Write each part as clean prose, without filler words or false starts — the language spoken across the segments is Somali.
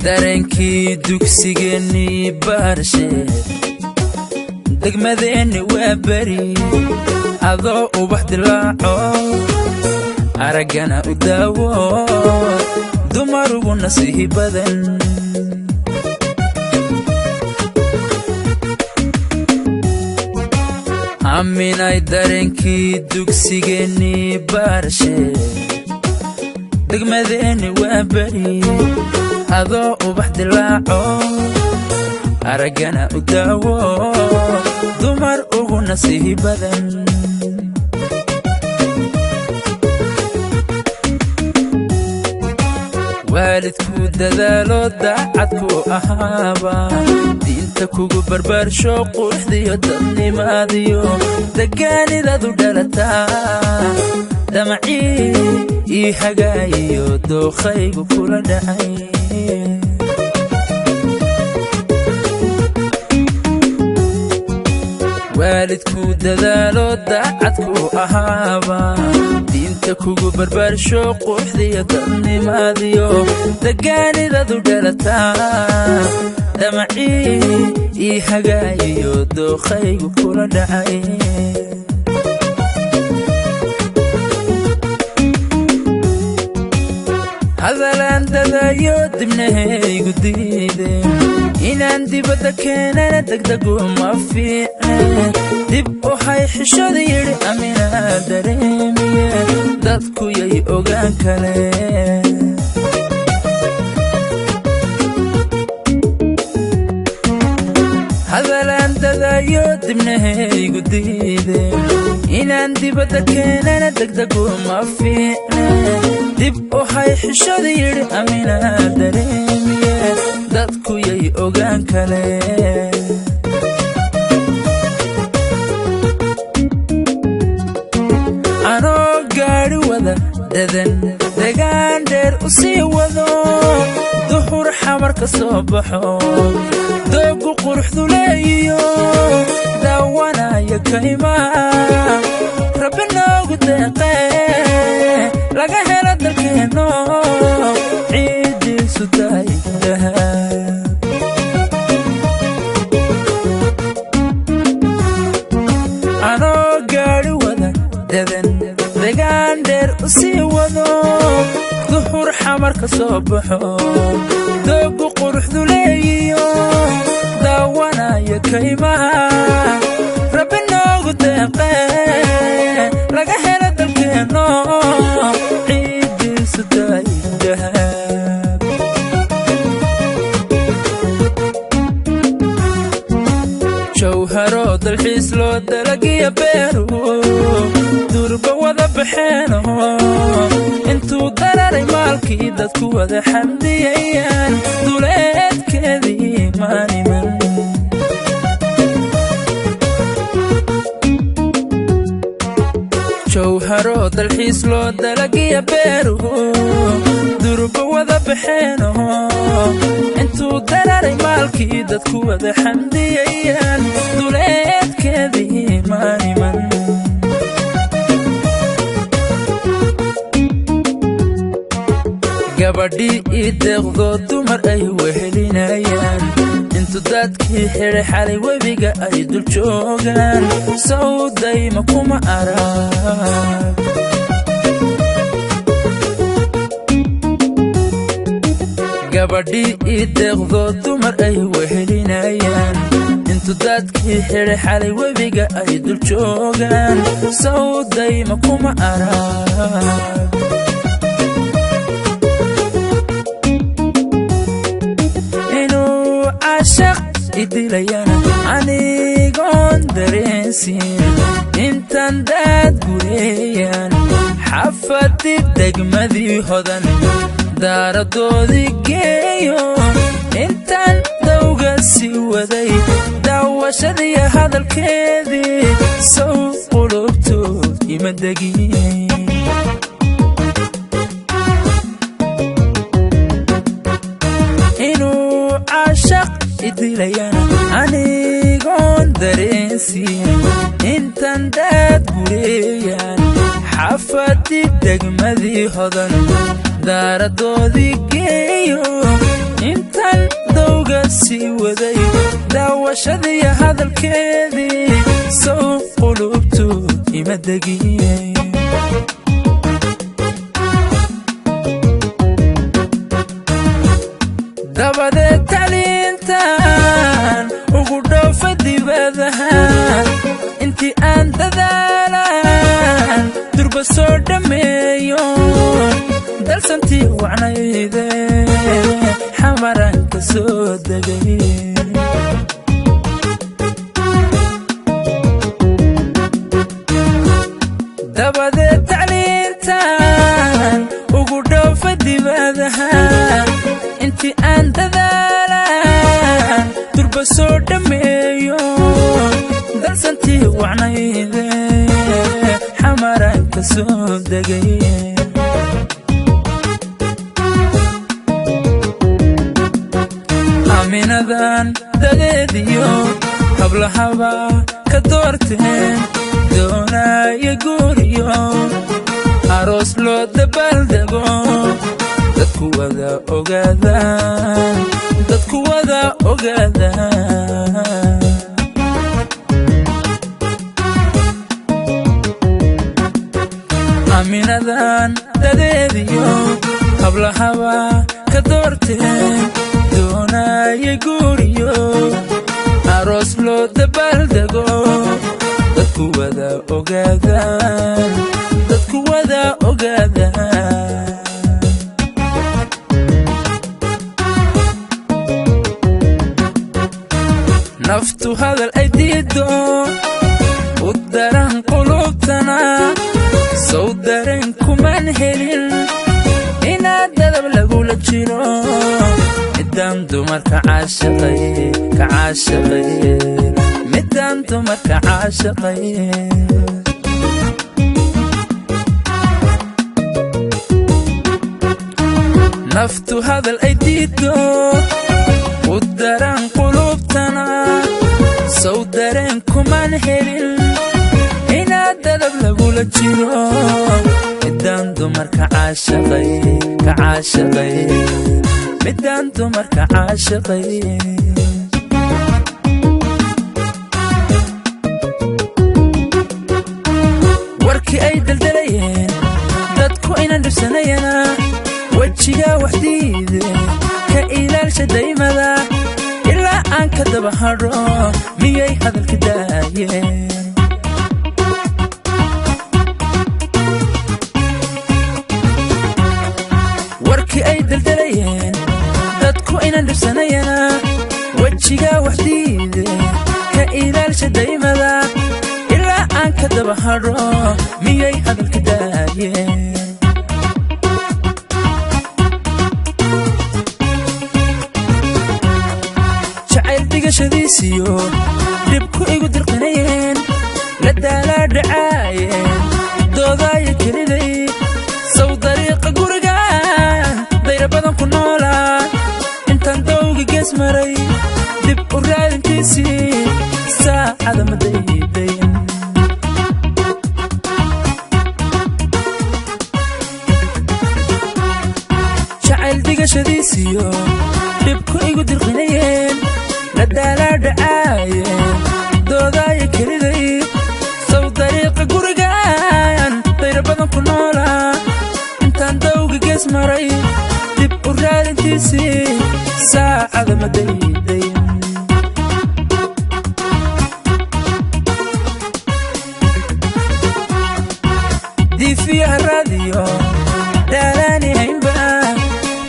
dareenkii dugsigeennii baarshe degmadeenni waa bari adoo ubax dilaaco araggana u daawo dumarugu nasiihi badan aaminay dareenkii dugsigeennii baarshe degmadeenni waa bari adoo ubax dilaaco araggana u daawo dumar ugu nasiihi badan waalidku dadaalo daacadku ahaaba diinta kugu barbaarsho quruxdiyo dadnimaadiyo degaanidadu dhalataa damacii ii hagaayiyo dookhaygu kula dhacay waalidku dadaalo daacadku ahaaba diinta kugu barbaarsho quruxdiyo dadnimaadiyo degaanidadu dhalataa damacii ii hagaayiyo dookhaygu kula dhacay hadalaan dadayo dibnahaygu diideen inaan dibadda keenana degdegu ma fiicne dib u hay xishada yidhi aminaa dareemiye dadku yay ogaan kaleen hadalaan dadayo dibnahaygu diideen inaan dibadda keenana degdegu ma fiicne dib u hay xishada yidhi aminaa dareemiye dadku yay ogaan kaleen anoo gaadhi wada dadan degaan dheer u sii wado duhur xamar ka soo baxo doogu quruxdu leeyiyo daawanaya kaymaa rabbi noogu deeqee laga helo dalkeenno ciiddiisu tahay dahab anoo gaadhi wada dadan degaan dheer u sii wado duhur xamar ka soo baxo doogu quruxdu leeyiyo daawanaya kaymaa rabbi noogu deeqee laga helo dalkeenno ciiddiisu tahay dahab jawharo dalxiis loo dalagiya beeru durba wada baxeeno intuu dararay maalkii dadku wada xamdiyayaan duleedkeedii maaniman jawharo dalxiis loo dalagiya beeru durba wada baxeeno intuu dararay maalkii dadku wada xamdiyayaan duleedkeedii maaniman gabadhii ii deeqdoo dumar ay wehelinayaan intu dadkii xidhay xalay webiga ay dul joogaan sawdayma kuma arag gabadhii ii deeqdoo dumar ay wehelinayaan intu dadkii xidhay xalay webiga ay dul joogaan sawdayma kuma arag idilayana anigoon dareensiin intaan daad gureeyaan xafadii degmadii hodan daaradoodii geeyo intaan dawga sii waday daawashadiiyo hadalkeedii sow qulubtood ima degin inuu caashaq idilayana anigoon dareensiin intaan daad gureeyaan xafadii degmadii hodan daaradoodii geeyo intan dawga sii waday daawashadii hadalkeedii sow qulubtu ima degiyey dabadeed tacliintan ugu dhoofa dibadaha intii aan dadaalan durba soo dhammeeyo dalsantii wacnayde xamaran ka soo degay dabadeed tacliintan ugu dhoofa dibadaha intii aan dadaalan durba soo dhammeeyo dalsantii wacnayde xamaran ka soo degay aaminadan dadeediyo hablahaba ka doorteen doonaya guuriyo aroos loo dabaaldego dadku wada ogaadaan aaminadan dadeediyo hablahaba ka doorteen doonaya guuriyo aroos loo dabaaldego dadku wada ogaadaan naftu hadal ay diido u daran qulubtana sow dareen kumaan helin inaad dadab lagula jiro midaan dumarka caashaqay midaan dumarka caashaqay naftu hadal ay diido u daran qulubtana sow dareen kumaan helin inaad dadab lagula jiro midaan dumarka caashaqay midaan dumarka caashaqay warkii ay daldalayeen dadku inaan dhibsanayana wejiga waxdiide ka ilaalsha daymada ilaa aan ka daba hadho miyay hadalka daayeen warkii ay daldalayeen dadku inaan dhibsanayana wejiga waxdiide ka ilaalsha daymada ilaa aan ka daba hadho miyay hadalka daayeen digashadiisiyo dhibku igu dirqinayeen la daalaa dhacaayeen doodaayo keliday sow dariiqa gurigaan dayra badan ku noolaa intaan dawga gees maray dib u raadintiisii saacada ma daydayn jacayl digashadiisiyo dhibku igu dirqinayeen la daalaa dhacaayeen doodaayo keliday sow dariiqa gurigaan dayra badan ku noolaa intaan dawga gees maray dib u raadintiisii saacada ma daydayn diifiyaha raadiyo dhaalaani haynba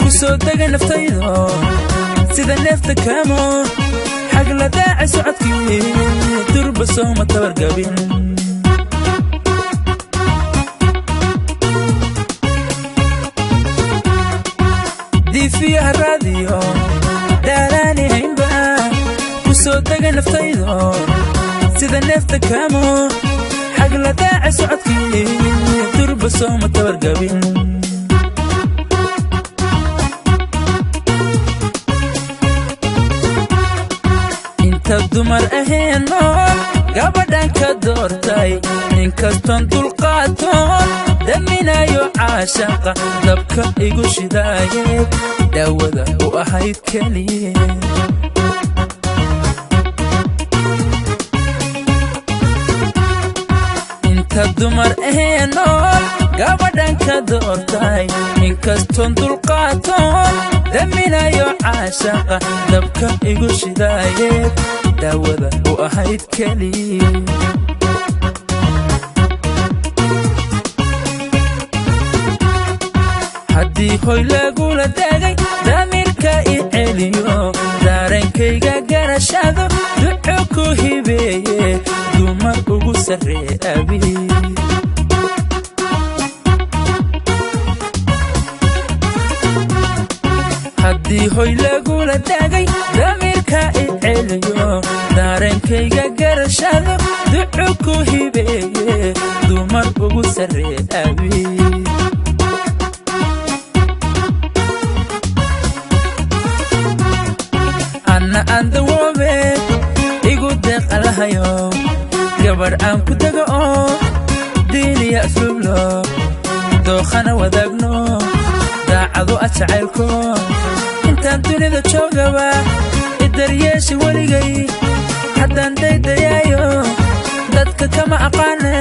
ku soo dega naftaydo sida neefta kaamo xagla daaci socodkii durba sooma tabargabin diifiyaha raadiyo dhaalaani haynba ku soo dega naftaydo sida neefta kaamo xagla daaci socodkii durba sooma tabargabin dumar ahayn nool gabadhan ka doortay inkaston dulqaatoon daminayo caashaqa dabka igu shidaaye daawada u ahayd keliye inta dumar nool gabadhan ka doortay inkaston dulqaatoon daminayo caashaqa dabka igu shidaaye daawada u ahayd keliye haddii hoy lagula degay damiirka i celiyo daarenkayga garashado duco ku hibeeye dumar ugu sarree abi haddii hoy lagula degay damiirka i celiyo daarenkayga garashado duco ku hibeeye dumar ugu sarree abi anna aan dawoobe igu deeq allahayo gabar aan ku dego oo diiniya asluublo dookhana wadaagno daacado jacaylko intaan dunida joogaba idaryeeshi weligay haddaan daydayaayo dadka kama aqaane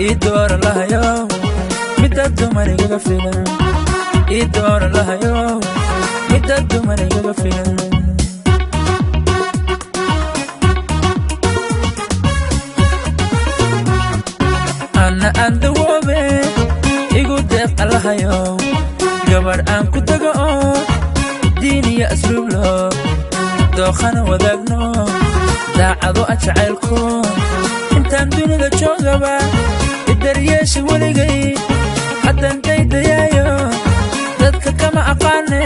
ii doora lahayo midda dumar igaga filan ii doora lahayo midda dumar igaga filan anna aan dawoobe igu deeq allahayo gabar aan ku dego oo diiniya asluublo dookhana wadaagno daacado jacaylko intaan dunida joogaba idaryeeshi weligay haddaan daydayaayo dadka kama aqaane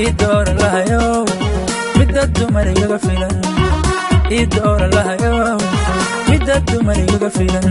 ii doora lahayo midda dumar igaga filan ii doora lahayo midda dumar igaga filan